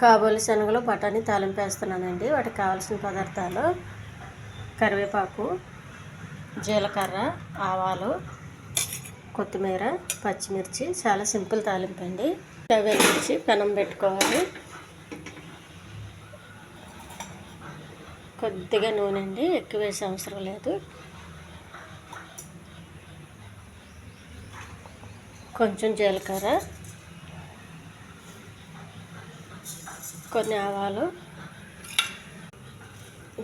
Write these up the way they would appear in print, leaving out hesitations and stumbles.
కాబూలి శనగలు బఠానీ తాలింపు వేస్తున్నానండి. వాటికి కావాల్సిన పదార్థాలు కరివేపాకు, జీలకర్ర, ఆవాలు, కొత్తిమీర, పచ్చిమిర్చి. చాలా సింపుల్ తాలింపు అండి. స్టవ్ వెలిగించి పెనం పెట్టుకోవాలి. కొద్దిగా నూనె అండి, ఎక్కువ వేసే అవసరం లేదు. కొంచెం జీలకర్ర, కొన్ని ఆవాలు,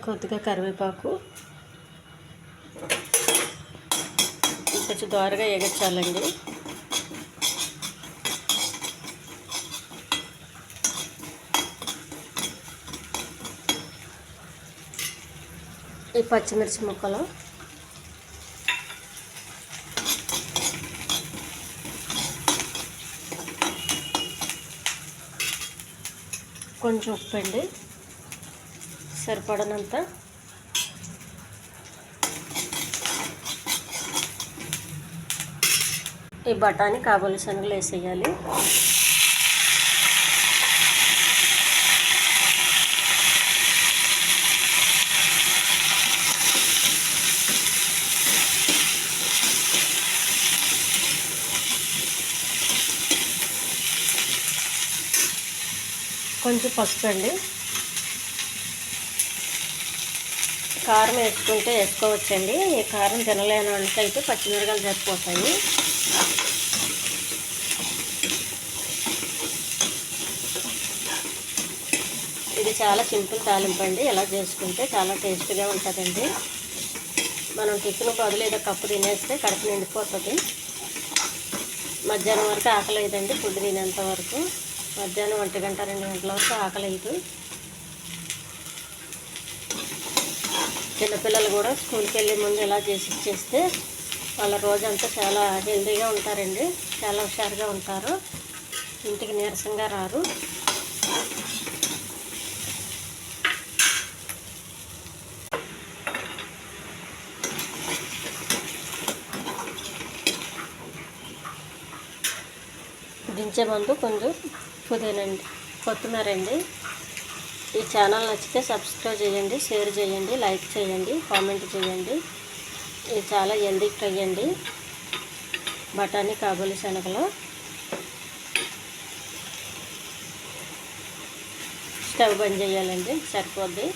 కొద్దిగా కరివేపాకు. కొంచెం దోరగా ఎగచాలండి. ఈ పచ్చిమిర్చి ముక్కలు, కొంచెం ఉప్పు అండి, సరిపడనంత. ఈ బఠానీ కాబూలి శనగలు వేసేయాలి. కొంచెం పసుపు అండి. కారం వేసుకుంటే వేసుకోవచ్చండి. ఈ కారం తినలేని వాళ్ళకైతే పచ్చిమిరపకాయలు సరిపోతాయి. ఇది చాలా సింపుల్ తాలింపు అండి. ఇలా చేసుకుంటే చాలా టేస్ట్గా ఉంటుందండి. మనం టిఫిన్ బదులు ఏదో కప్పు తినేస్తే కడుపు నిండిపోతుంది. మధ్యాహ్నం వరకు ఆకలి అయ్యిందండి. ఫుడ్ తినేంత వరకు మధ్యాహ్నం 1 గంట 2 గంటల వరకు ఆకలి అయ్యింది. చిన్నపిల్లలు కూడా స్కూల్కి వెళ్ళే ముందు ఇలా చేసి ఇచ్చేస్తే వాళ్ళ రోజంతా చాలా హెల్తీగా ఉంటారండి. చాలా హుషారుగా ఉంటారు. ఇంటికి నీరసంగా రారు. దించే ముందు కొంచెం పుదీనండి, కొత్తిమీర అండి. ఈ ఛానల్ నచ్చితే సబ్స్క్రైబ్ చేయండి, షేర్ చేయండి, లైక్ చేయండి, కామెంట్ చేయండి. ఇది చాలా హెల్దీ ఫ్రై అండి. బఠానీ కాబూలి శనగలు. స్టవ్ బంద్ చేయాలండి, సరిపోద్ది.